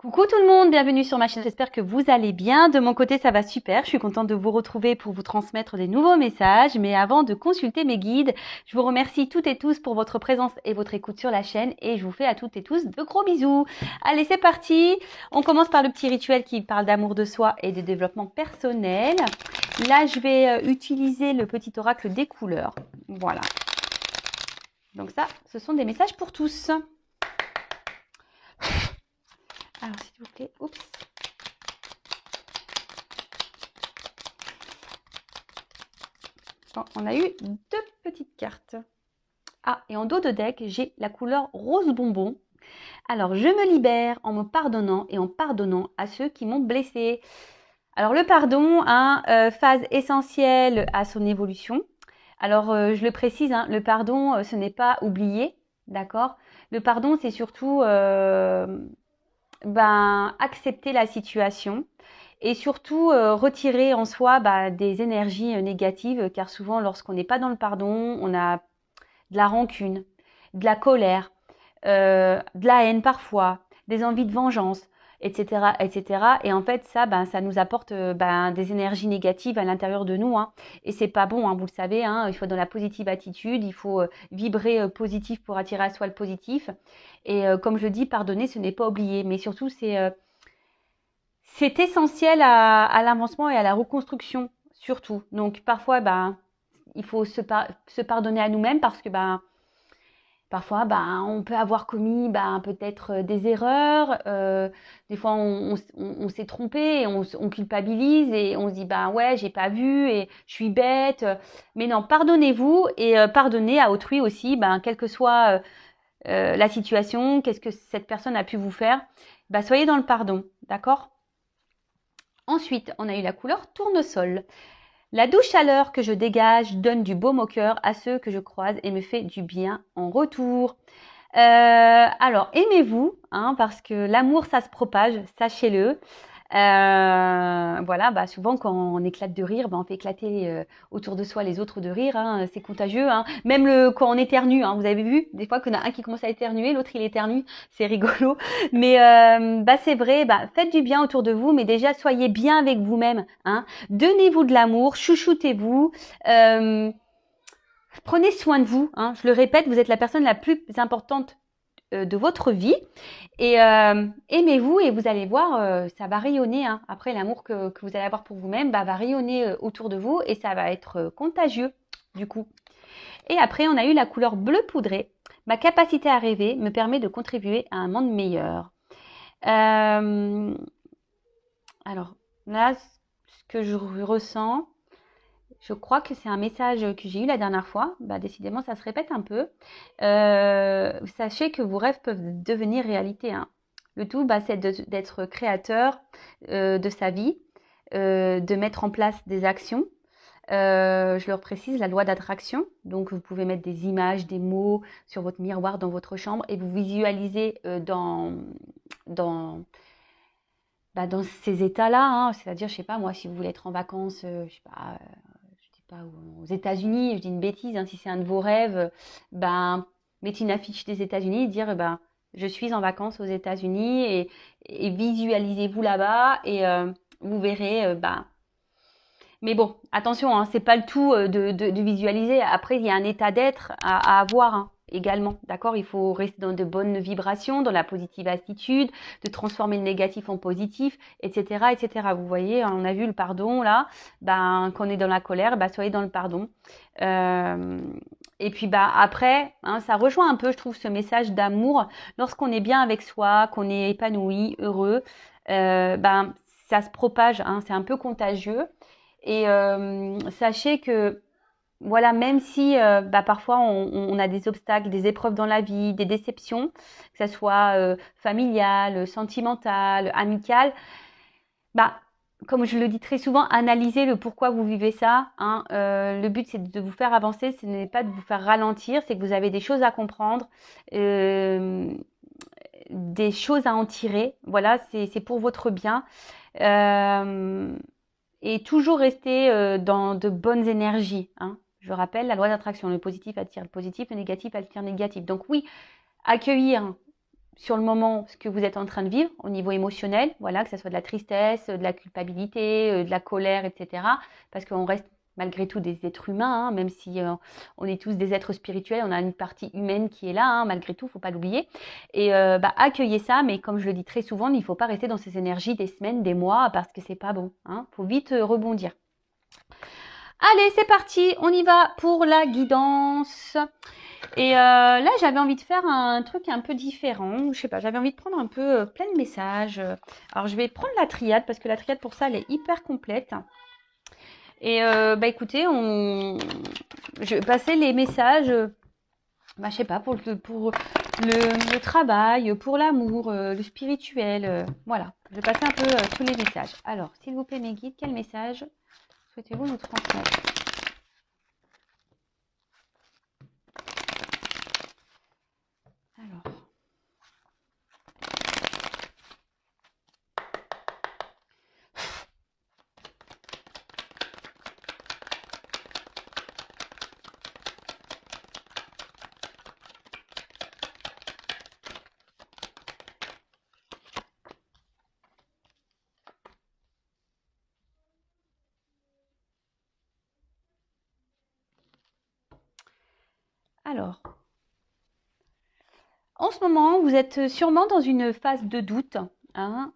Coucou tout le monde, bienvenue sur ma chaîne, j'espère que vous allez bien. De mon côté, ça va super, je suis contente de vous retrouver pour vous transmettre des nouveaux messages. Mais avant de consulter mes guides, je vous remercie toutes et tous pour votre présence et votre écoute sur la chaîne et je vous fais à toutes et tous de gros bisous. Allez, c'est parti. On commence par le petit rituel qui parle d'amour de soi et de développement personnel. Là, je vais utiliser le petit oracle des couleurs. Voilà. Donc ça, ce sont des messages pour tous. Alors, s'il vous plaît, oups. Bon, on a eu deux petites cartes. Ah, et en dos de deck, j'ai la couleur rose bonbon. Alors, je me libère en me pardonnant et en pardonnant à ceux qui m'ont blessé. Alors, le pardon, phase essentielle à son évolution. Alors, je le précise, le pardon, ce n'est pas oublier, d'accord? Le pardon, c'est surtout accepter la situation et surtout retirer en soi des énergies négatives, car souvent lorsqu'on n'est pas dans le pardon, on a de la rancune, de la colère, de la haine parfois, des envies de vengeance, etc., etc. Et en fait, ça nous apporte des énergies négatives à l'intérieur de nous, hein. Et c'est pas bon, hein, vous le savez, hein, il faut dans la positive attitude, il faut vibrer positif pour attirer à soi le positif. Et comme je le dis, pardonner, ce n'est pas oublier, mais surtout c'est essentiel à l'avancement et à la reconstruction, surtout. Donc parfois, il faut se pardonner à nous-mêmes parce que parfois, on peut avoir commis peut-être des erreurs. Des fois, on s'est trompé et on culpabilise et on se dit ouais, j'ai pas vu et je suis bête. Mais non, pardonnez-vous et pardonnez à autrui aussi, quelle que soit la situation, qu'est-ce que cette personne a pu vous faire. Soyez dans le pardon, d'accord? Ensuite, on a eu la couleur tournesol. La douce chaleur que je dégage donne du baume au cœur à ceux que je croise et me fait du bien en retour. Alors, aimez-vous, parce que l'amour, ça se propage, sachez-le. Voilà, souvent quand on éclate de rire, on fait éclater autour de soi les autres de rire, c'est contagieux. Même quand on éternue, vous avez vu, des fois qu'il y en a un qui commence à éternuer, l'autre il éternue, c'est rigolo. Mais c'est vrai, faites du bien autour de vous, mais déjà soyez bien avec vous-même. Donnez-vous de l'amour, chouchoutez-vous. Prenez soin de vous. Je le répète, vous êtes la personne la plus importante de votre vie et aimez-vous et vous allez voir, ça va rayonner. Après, l'amour que vous allez avoir pour vous-même va rayonner autour de vous et ça va être contagieux du coup. Et après, on a eu la couleur bleu poudré. Ma capacité à rêver me permet de contribuer à un monde meilleur. Alors là, ce que je ressens, je crois que c'est un message que j'ai eu la dernière fois. Décidément, ça se répète un peu. Sachez que vos rêves peuvent devenir réalité. Le tout, c'est d'être créateur de sa vie, de mettre en place des actions. Je leur précise la loi d'attraction. Donc, vous pouvez mettre des images, des mots sur votre miroir dans votre chambre et vous visualisez dans ces états-là. C'est-à-dire, je sais pas, moi, si vous voulez être en vacances, je sais pas aux États-Unis, je dis une bêtise, si c'est un de vos rêves, mettez une affiche des États-Unis et dire je suis en vacances aux États-Unis et visualisez-vous là-bas et vous verrez mais bon, attention, c'est pas le tout de visualiser. Après, il y a un état d'être à avoir également, d'accord? Il faut rester dans de bonnes vibrations, dans la positive attitude, de transformer le négatif en positif, etc., etc. Vous voyez, on a vu le pardon là. Quand on est dans la colère, soyez dans le pardon. Et puis après, ça rejoint un peu, je trouve, ce message d'amour. Lorsqu'on est bien avec soi, qu'on est épanoui, heureux, ça se propage. C'est un peu contagieux. Et sachez que voilà, même si parfois on a des obstacles, des épreuves dans la vie, des déceptions, que ce soit familiale, sentimentale, amicale, comme je le dis très souvent, analysez le pourquoi vous vivez ça. Le but, c'est de vous faire avancer, ce n'est pas de vous faire ralentir, c'est que vous avez des choses à comprendre, des choses à en tirer. Voilà, c'est pour votre bien. Et toujours rester dans de bonnes énergies. Je rappelle la loi d'attraction, le positif attire le positif, le négatif attire le négatif. Donc oui, accueillir sur le moment ce que vous êtes en train de vivre au niveau émotionnel, voilà, que ce soit de la tristesse, de la culpabilité, de la colère, etc. Parce qu'on reste malgré tout des êtres humains, hein, même si on est tous des êtres spirituels, on a une partie humaine qui est là, hein, malgré tout, faut pas l'oublier. Et accueillez ça, mais comme je le dis très souvent, il ne faut pas rester dans ces énergies des semaines, des mois, parce que c'est pas bon. Hein, faut vite rebondir. Allez, c'est parti, on y va pour la guidance. Et là, j'avais envie de faire un truc un peu différent. Je sais pas, j'avais envie de prendre un peu plein de messages. Alors, je vais prendre la triade parce que la triade, pour ça, elle est hyper complète. Et écoutez, je vais passer les messages, je sais pas, pour le travail, pour l'amour, le spirituel. Voilà, je vais passer un peu tous les messages. Alors, s'il vous plaît, mes guides, quel message souhaitez-vous nous transmettre? Alors. Alors, en ce moment, vous êtes sûrement dans une phase de doute. Hein,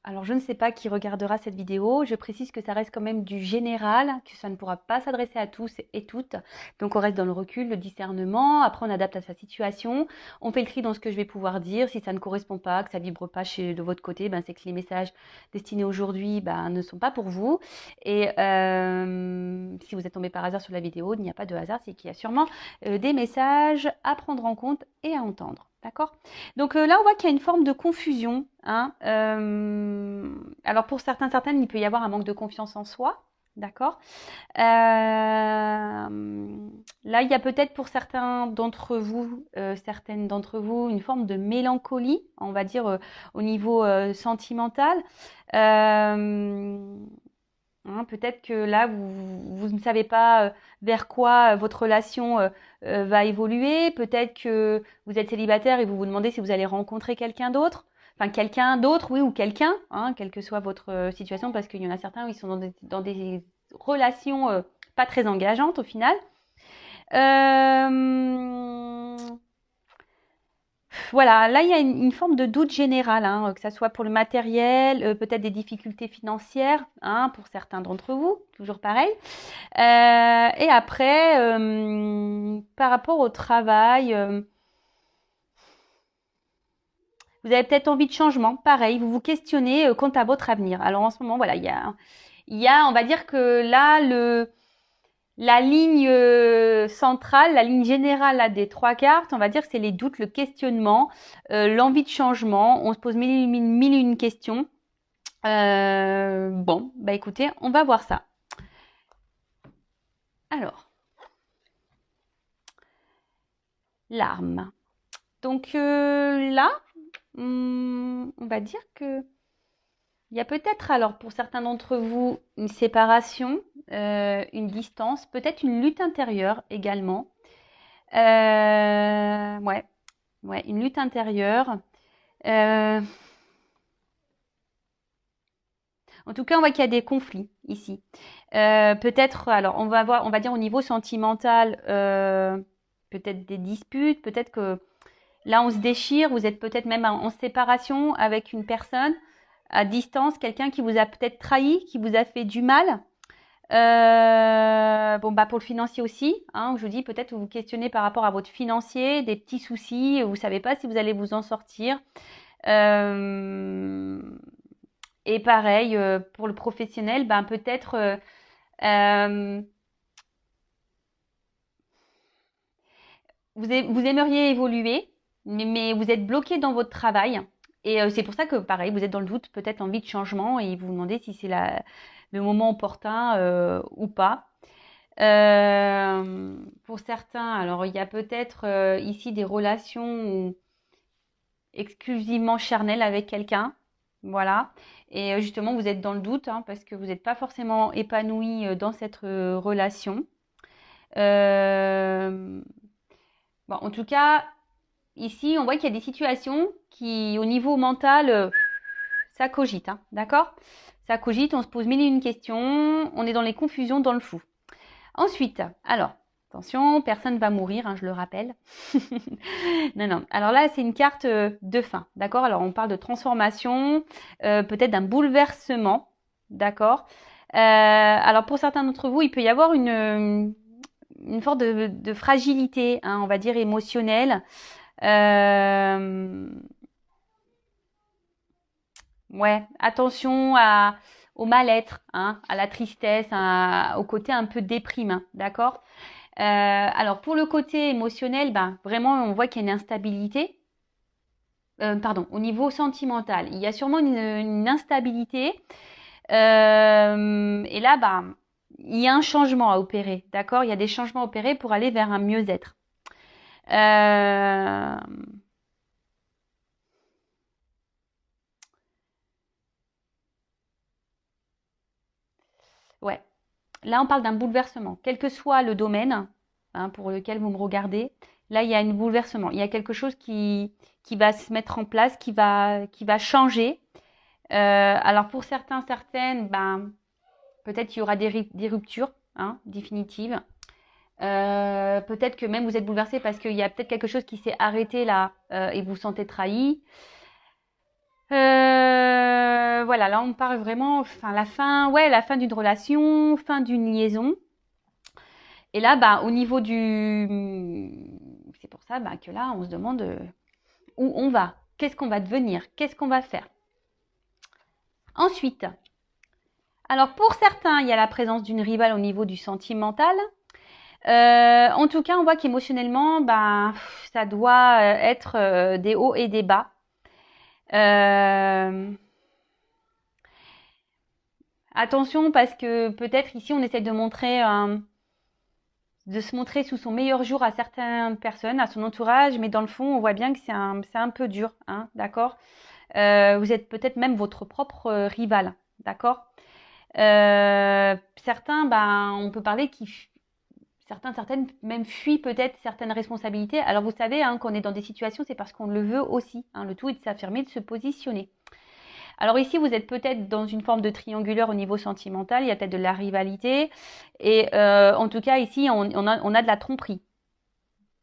alors, je ne sais pas qui regardera cette vidéo. Je précise que ça reste quand même du général, que ça ne pourra pas s'adresser à tous et toutes. Donc, on reste dans le recul, le discernement. Après, on adapte à sa situation. On fait le tri dans ce que je vais pouvoir dire. Si ça ne correspond pas, que ça vibre pas de votre côté, c'est que les messages destinés aujourd'hui ne sont pas pour vous. Et si vous êtes tombé par hasard sur la vidéo, il n'y a pas de hasard, c'est qu'il y a sûrement des messages à prendre en compte et à entendre. D'accord? Donc là, on voit qu'il y a une forme de confusion. Hein. Alors pour certaines, il peut y avoir un manque de confiance en soi. D'accord? Là, il y a peut-être pour certaines d'entre vous, une forme de mélancolie, on va dire, au niveau sentimental. Peut-être que là, vous ne savez pas vers quoi votre relation va évoluer. Peut-être que vous êtes célibataire et vous vous demandez si vous allez rencontrer quelqu'un d'autre. Enfin, quelqu'un d'autre, oui, ou quelqu'un, quelle que soit votre situation, parce qu'il y en a certains où ils sont dans des relations pas très engageantes au final. Voilà, là il y a une forme de doute général, que ça soit pour le matériel, peut-être des difficultés financières, pour certains d'entre vous, toujours pareil. Et après, par rapport au travail, vous avez peut-être envie de changement, pareil, vous vous questionnez quant à votre avenir. Alors en ce moment, voilà, on va dire que là, la ligne centrale, la ligne générale là, des trois cartes, on va dire que c'est les doutes, le questionnement, l'envie de changement. On se pose mille et une questions. Écoutez, on va voir ça. Alors, l'arme. Donc là, on va dire que il y a peut-être, alors pour certains d'entre vous, une séparation, une distance, peut-être une lutte intérieure également. Ouais, une lutte intérieure. En tout cas, on voit qu'il y a des conflits ici. Peut-être, alors on va dire au niveau sentimental, peut-être des disputes, peut-être que là on se déchire, vous êtes peut-être même en séparation avec une personne à distance, quelqu'un qui vous a peut-être trahi, qui vous a fait du mal. Pour le financier aussi, je vous dis peut-être vous vous questionnez par rapport à votre financier, des petits soucis, vous savez pas si vous allez vous en sortir. Et pareil pour le professionnel, peut-être vous aimeriez évoluer, mais vous êtes bloqué dans votre travail. Et c'est pour ça que, pareil, vous êtes dans le doute, peut-être envie de changement, et vous vous demandez si c'est le moment opportun ou pas. Pour certains, alors il y a peut-être ici des relations exclusivement charnelles avec quelqu'un. Voilà. Et justement, vous êtes dans le doute parce que vous n'êtes pas forcément épanoui dans cette relation. En tout cas, ici, on voit qu'il y a des situations qui, au niveau mental, ça cogite, hein, d'accord? Ça cogite, on se pose mille et une questions, on est dans les confusions, dans le flou. Ensuite, alors, attention, personne ne va mourir, hein, je le rappelle. Non, non. Alors là, c'est une carte de fin, d'accord? Alors, on parle de transformation, peut-être d'un bouleversement, d'accord? Alors, pour certains d'entre vous, il peut y avoir une forme de fragilité, hein, on va dire émotionnelle. Ouais, attention au mal-être, hein, à la tristesse, au côté un peu déprime, hein, d'accord? Alors pour le côté émotionnel, ben vraiment on voit qu'il y a une instabilité. Pardon, au niveau sentimental, il y a sûrement une instabilité. Et là, ben il y a un changement à opérer, d'accord? Il y a des changements à opérer pour aller vers un mieux-être. Ouais. Là, on parle d'un bouleversement, quel que soit le domaine, hein, pour lequel vous me regardez. Là, il y a un bouleversement. Il y a quelque chose qui va se mettre en place, qui va changer. Alors, pour certains, certaines, ben, peut-être qu'il y aura des ruptures, hein, définitives. Peut-être que même vous êtes bouleversé parce qu'il y a peut-être quelque chose qui s'est arrêté là et vous vous sentez trahi. Voilà, là on parle vraiment, enfin la fin d'une relation, fin d'une liaison. Et là, bah, au niveau c'est pour ça bah, que là, on se demande où on va, qu'est-ce qu'on va devenir, qu'est-ce qu'on va faire. Ensuite, alors pour certains, il y a la présence d'une rivale au niveau du sentimental. En tout cas, on voit qu'émotionnellement, bah, ça doit être des hauts et des bas. Attention parce que peut-être ici, on essaie de se montrer sous son meilleur jour à certaines personnes, à son entourage, mais dans le fond, on voit bien que c'est un peu dur, hein, d'accord? Vous êtes peut-être même votre propre rival, d'accord? Certains, ben, on peut parler certaines même fuient peut-être certaines responsabilités. Alors vous savez, hein, qu'on est dans des situations, c'est parce qu'on le veut aussi, hein, le tout est de s'affirmer, de se positionner. Alors ici, vous êtes peut-être dans une forme de triangulaire au niveau sentimental, il y a peut-être de la rivalité, et en tout cas ici, on a de la tromperie,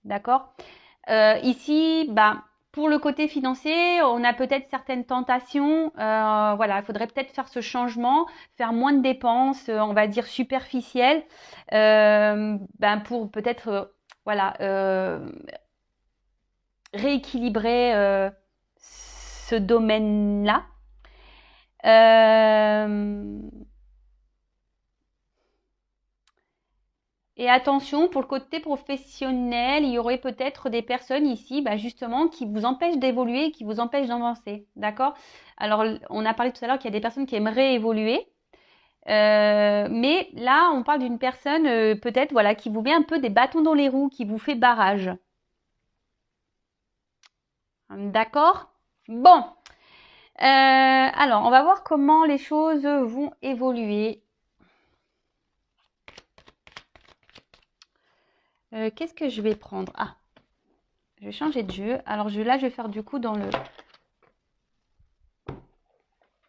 d'accord? Ici, bah, pour le côté financier, on a peut-être certaines tentations. Voilà, il faudrait peut-être faire ce changement, faire moins de dépenses, on va dire superficielles, ben pour peut-être, voilà, rééquilibrer ce domaine-là. Euh, Et attention, pour le côté professionnel, il y aurait peut-être des personnes ici, bah, justement, qui vous empêchent d'évoluer, qui vous empêchent d'avancer. D'accord? Alors, on a parlé tout à l'heure qu'il y a des personnes qui aimeraient évoluer. Mais là, on parle d'une personne, peut-être, voilà, qui vous met un peu des bâtons dans les roues, qui vous fait barrage. D'accord? Bon. Alors, on va voir comment les choses vont évoluer. Qu'est-ce que je vais prendre? Ah, je vais changer de jeu. Alors là, je vais faire du coup dans le...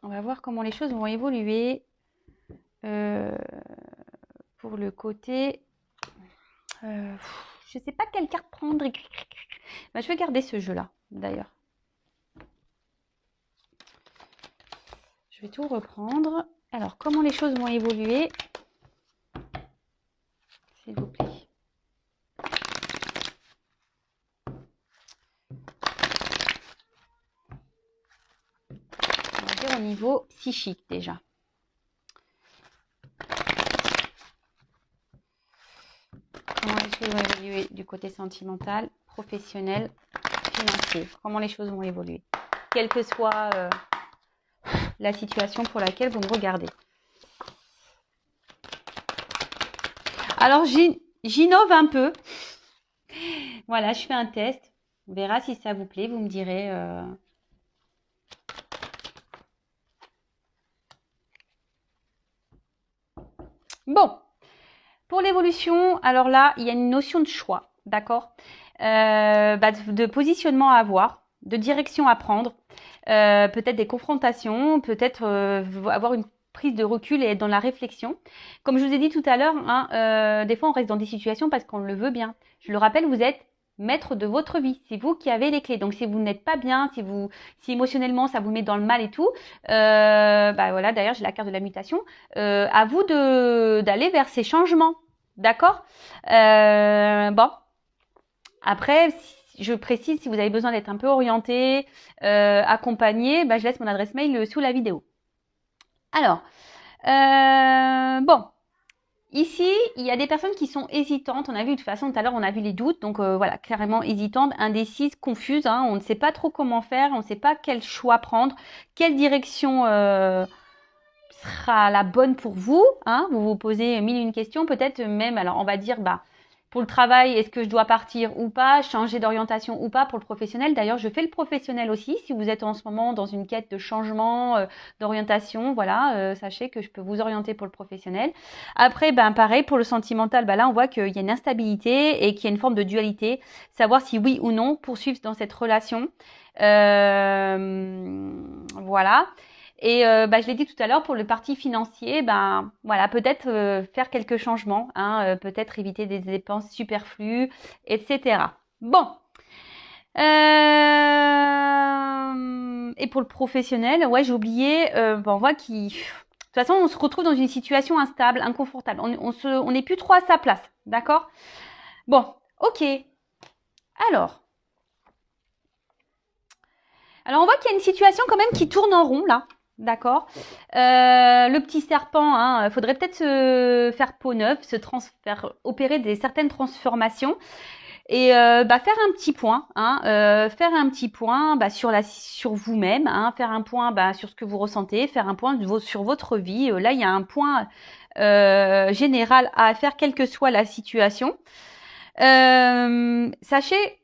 On va voir comment les choses vont évoluer pour le côté... je ne sais pas quelle carte prendre. Bah, je vais garder ce jeu-là, d'ailleurs. Je vais tout reprendre. Alors, comment les choses vont évoluer? S'il vous plaît. On va dire au niveau psychique, déjà. Comment les choses vont évoluer du côté sentimental, professionnel, financier? Comment les choses vont évoluer? Quelle que soit la situation pour laquelle vous me regardez. Alors, j'innove un peu. Voilà, je fais un test. On verra si ça vous plaît. Vous me direz. Bon, pour l'évolution, alors là, il y a une notion de choix, d'accord? de positionnement à avoir, de direction à prendre, peut-être des confrontations, peut-être avoir une prise de recul et être dans la réflexion. Comme je vous ai dit tout à l'heure, hein, des fois on reste dans des situations parce qu'on le veut bien. Je le rappelle, vous êtes maître de votre vie. C'est vous qui avez les clés. Donc si vous n'êtes pas bien, si émotionnellement ça vous met dans le mal et tout, voilà, d'ailleurs j'ai la carte de la mutation, à vous d'aller vers ces changements. D'accord. Bon. Après, je précise, si vous avez besoin d'être un peu orienté, accompagné, je laisse mon adresse mail sous la vidéo. Alors, bon. Ici, il y a des personnes qui sont hésitantes. On a vu de toute façon tout à l'heure, on a vu les doutes. Donc voilà, carrément hésitantes, indécises, confuses. Hein. On ne sait pas trop comment faire. On ne sait pas quel choix prendre, quelle direction sera la bonne pour vous. Hein. Vous vous posez mille et une questions. Peut-être même, alors on va dire, pour le travail, est-ce que je dois partir ou pas, changer d'orientation ou pas pour le professionnel. D'ailleurs, je fais le professionnel aussi. Si vous êtes en ce moment dans une quête de changement, d'orientation, voilà, sachez que je peux vous orienter pour le professionnel. Après, pareil, pour le sentimental, là, on voit qu'il y a une instabilité et qu'il y a une forme de dualité. Savoir si oui ou non poursuivre dans cette relation. Voilà. Et je l'ai dit tout à l'heure, pour le parti financier, voilà, peut-être faire quelques changements, hein, peut-être éviter des dépenses superflues, etc. Bon. Et pour le professionnel, ouais, j'ai oublié, on voit qu'il... De toute façon, on se retrouve dans une situation instable, inconfortable. On n'est plus trop à sa place, d'accord? Bon, ok. Alors, on voit qu'il y a une situation quand même qui tourne en rond, là. D'accord. Le petit serpent, hein, faudrait peut-être se faire peau neuve, faire opérer certaines transformations et faire un petit point, hein, sur vous-même, hein, faire un point sur ce que vous ressentez, faire un point sur votre vie. Là, il y a un point général à faire, quelle que soit la situation. Sachez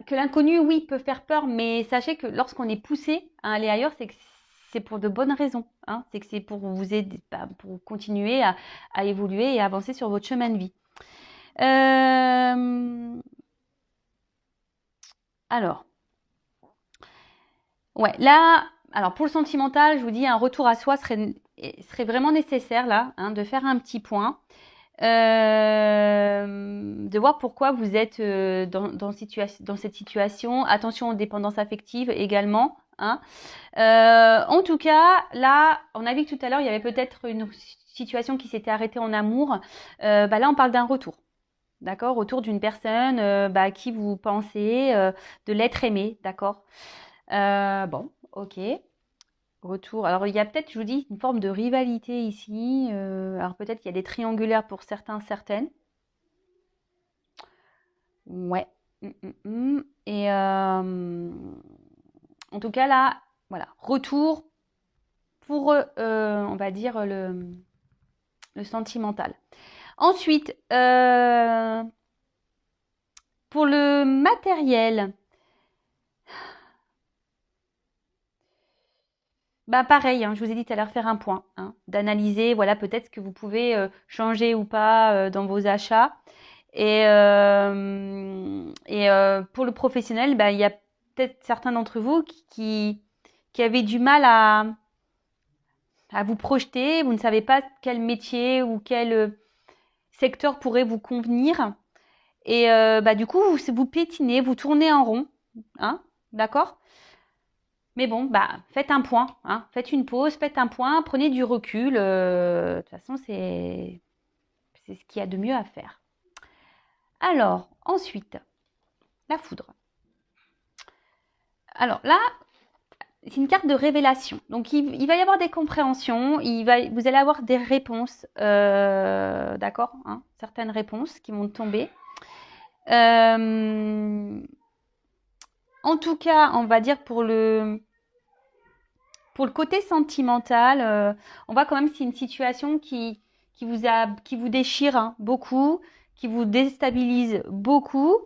que l'inconnu, oui, peut faire peur, mais sachez que lorsqu'on est poussé à aller ailleurs, c'est que c'est pour de bonnes raisons. Hein. C'est que c'est pour vous aider, pour continuer à évoluer et à avancer sur votre chemin de vie. Alors, ouais, là, alors pour le sentimental, je vous dis, un retour à soi serait vraiment nécessaire là, hein, de faire un petit point. De voir pourquoi vous êtes dans cette situation. Attention aux dépendances affectives également. Hein. En tout cas, là, on a vu que tout à l'heure, il y avait peut-être une situation qui s'était arrêtée en amour. Là, on parle d'un retour. D'accord? Retour d'une personne qui vous pensez de l'être aimé. D'accord? Bon, ok. Retour. Alors, il y a peut-être, je vous dis, une forme de rivalité ici. Alors, peut-être qu'il y a des triangulaires pour certains, certaines. Ouais. Et en tout cas, là, voilà. Retour pour, on va dire, le sentimental. Ensuite, pour le matériel, pareil, hein, je vous ai dit tout à l'heure, faire un point, hein, d'analyser, voilà, peut-être ce que vous pouvez changer ou pas dans vos achats. Et pour le professionnel, il y a peut-être certains d'entre vous qui avaient du mal à vous projeter. Vous ne savez pas quel métier ou quel secteur pourrait vous convenir. Et du coup, vous pétinez, vous tournez en rond. Hein, d'accord? Mais bon, faites un point. Hein, faites une pause, faites un point, prenez du recul. De toute façon, c'est ce qu'il y a de mieux à faire. Alors, ensuite, la foudre. Alors là, c'est une carte de révélation. Donc, il va y avoir des compréhensions, vous allez avoir des réponses, d'accord, hein, certaines réponses qui vont tomber. En tout cas, on va dire pour le côté sentimental, on voit quand même que c'est une situation qui vous déchire hein, beaucoup, qui vous déstabilise beaucoup.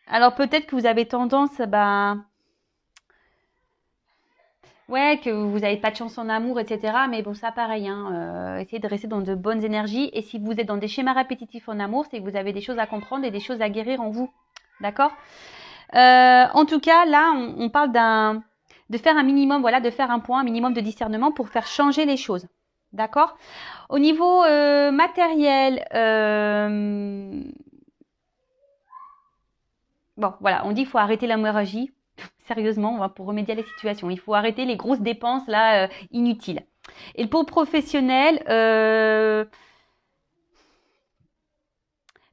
Alors peut-être que vous avez tendance, ouais, que vous n'avez pas de chance en amour, etc. Mais bon, ça pareil, hein, essayez de rester dans de bonnes énergies. Et si vous êtes dans des schémas répétitifs en amour, c'est que vous avez des choses à comprendre et des choses à guérir en vous. D'accord? En tout cas, là, on parle de faire un minimum, voilà, de faire un point, un minimum de discernement pour faire changer les choses. D'accord? Au niveau matériel, bon, voilà, on dit qu'il faut arrêter l'hémorragie. Sérieusement, pour remédier à la situation. Il faut arrêter les grosses dépenses là inutiles. Et pour le professionnel,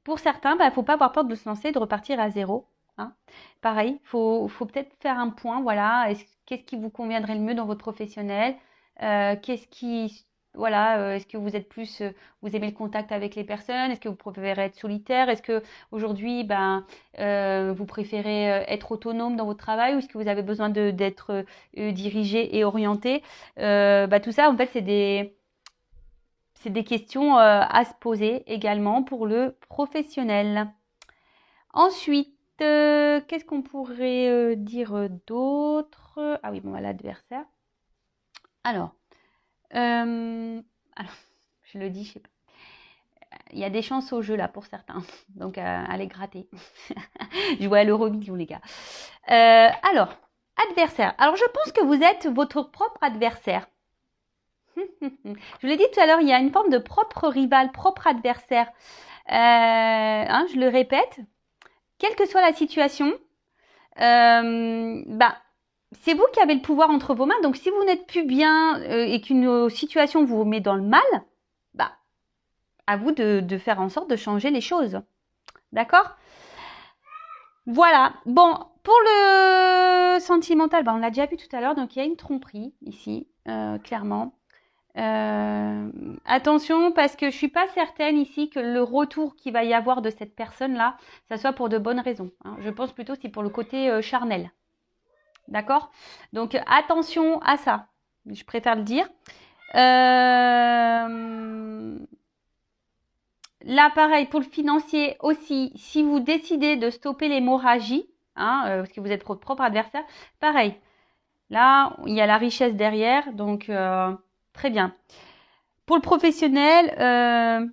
pour certains, il ne faut pas avoir peur de se lancer, de repartir à zéro. Hein. Pareil, faut peut-être faire un point. Voilà, qu'est-ce qui vous conviendrait le mieux dans votre professionnel? Qu'est-ce qui, voilà, est-ce que vous êtes plus, vous aimez le contact avec les personnes? Est-ce que vous préférez être solitaire? Est-ce que aujourd'hui, vous préférez être autonome dans votre travail ou est-ce que vous avez besoin d'être dirigé et orienté? Tout ça, en fait, c'est des questions à se poser également pour le professionnel. Ensuite, qu'est-ce qu'on pourrait dire d'autre? Ah oui, bon, l'adversaire. Alors, alors, je le dis, je sais pas. Il y a des chances au jeu là pour certains, donc allez gratter. Je vois l'Euromillion les gars. Alors, adversaire. Alors, je pense que vous êtes votre propre adversaire. Je l'ai dit tout à l'heure, il y a une forme de propre rival, propre adversaire. Je le répète, quelle que soit la situation, c'est vous qui avez le pouvoir entre vos mains. Donc, si vous n'êtes plus bien et qu'une situation vous met dans le mal, à vous de faire en sorte de changer les choses. D'accord? Voilà. Bon, pour le sentimental, on l'a déjà vu tout à l'heure. Donc, il y a une tromperie ici, clairement. Attention parce que je suis pas certaine ici que le retour qu'il va y avoir de cette personne-là, ça soit pour de bonnes raisons. Hein. Je pense plutôt c'est pour le côté charnel. D'accord? Donc attention à ça. Je préfère le dire. Là, pareil, pour le financier aussi, si vous décidez de stopper l'hémorragie, parce que vous êtes votre propre adversaire, pareil. Là, il y a la richesse derrière, donc très bien. Pour le professionnel,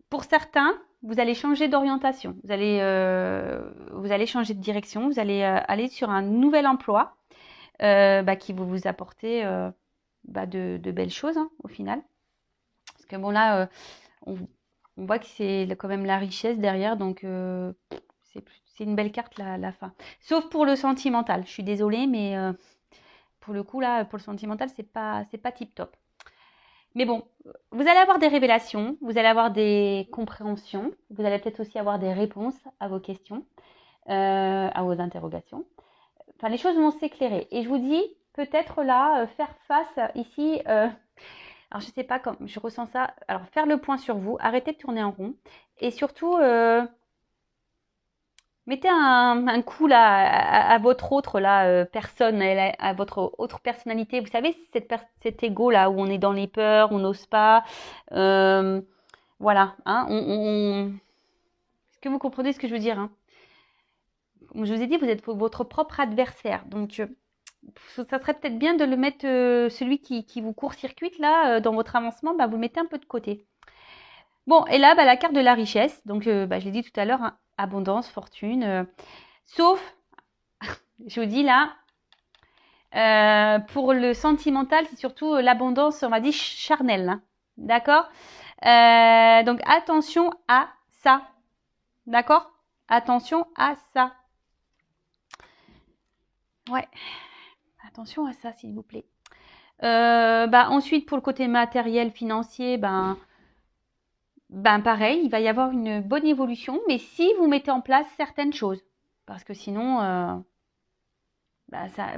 pour certains, vous allez changer d'orientation, vous allez changer de direction, vous allez aller sur un nouvel emploi qui va vous apporter de belles choses au final. Parce que bon là, on voit que c'est quand même la richesse derrière, donc c'est une belle carte la fin. Sauf pour le sentimental, je suis désolée, mais pour le coup là, pour le sentimental, c'est pas tip top. Mais bon, vous allez avoir des révélations, vous allez avoir des compréhensions, vous allez peut-être aussi avoir des réponses à vos questions, à vos interrogations. Enfin, les choses vont s'éclairer. Et je vous dis, peut-être là, faire face ici, alors je sais pas comment, je ressens ça. Alors faire le point sur vous, arrêtez de tourner en rond. Et surtout, mettez un coup là à votre autre là, personne, à votre autre personnalité. Vous savez, cet ego là où on est dans les peurs, on n'ose pas. Voilà. Hein, Est-ce que vous comprenez ce que je veux dire hein? Comme je vous ai dit, vous êtes votre propre adversaire. Donc, ça serait peut-être bien de le mettre, celui qui vous court-circuite là, dans votre avancement, vous le mettez un peu de côté. Bon, et là, la carte de la richesse. Donc, je l'ai dit tout à l'heure, hein, abondance, fortune. Sauf, je vous dis là, pour le sentimental, c'est surtout l'abondance, on va dire, charnelle. Hein. D'accord donc, attention à ça. D'accord Attention à ça. Ouais. Attention à ça, s'il vous plaît. Ensuite, pour le côté matériel, financier, pareil, il va y avoir une bonne évolution, mais si vous mettez en place certaines choses. Parce que sinon,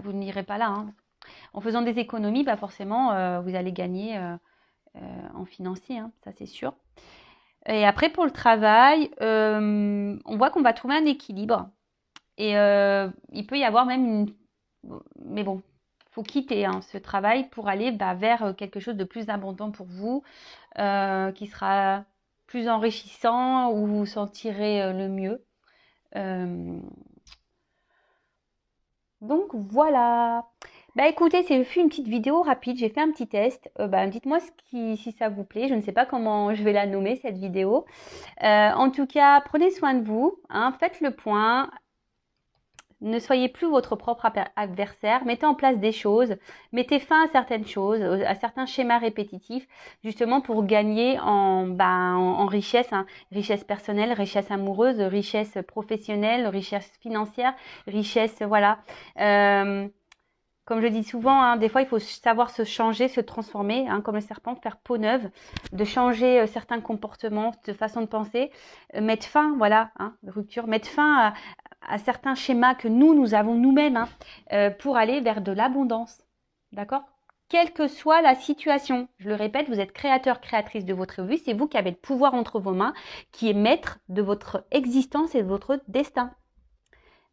vous n'irez pas là. Hein. En faisant des économies, forcément, vous allez gagner en financier, hein, ça c'est sûr. Et après, pour le travail, on voit qu'on va trouver un équilibre. Et il peut y avoir même une... Mais bon, il faut quitter ce travail pour aller vers quelque chose de plus abondant pour vous, qui sera plus enrichissant, où vous vous sentirez le mieux. Donc voilà. Bah écoutez, c'est fait une petite vidéo rapide, j'ai fait un petit test. Dites-moi si ça vous plaît. Je ne sais pas comment je vais la nommer cette vidéo. En tout cas, prenez soin de vous, hein, faites le point. Ne soyez plus votre propre adversaire, mettez en place des choses, mettez fin à certaines choses, à certains schémas répétitifs, justement pour gagner en richesse, hein, richesse personnelle, richesse amoureuse, richesse professionnelle, richesse financière, richesse, voilà. Euh, Comme je dis souvent, hein, des fois, il faut savoir se changer, se transformer, hein, comme le serpent, faire peau neuve, de changer certains comportements, de façon de penser, mettre fin, voilà, hein, rupture, mettre fin à certains schémas que nous avons nous-mêmes, hein, pour aller vers de l'abondance. D'accord? Quelle que soit la situation, je le répète, vous êtes créateur, créatrice de votre vie, c'est vous qui avez le pouvoir entre vos mains, qui est maître de votre existence et de votre destin.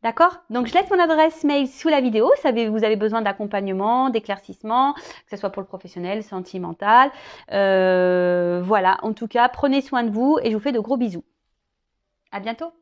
D'accord? Donc, je laisse mon adresse mail sous la vidéo. Vous avez besoin d'accompagnement, d'éclaircissement, que ce soit pour le professionnel, sentimental. Voilà. En tout cas, prenez soin de vous et je vous fais de gros bisous. À bientôt.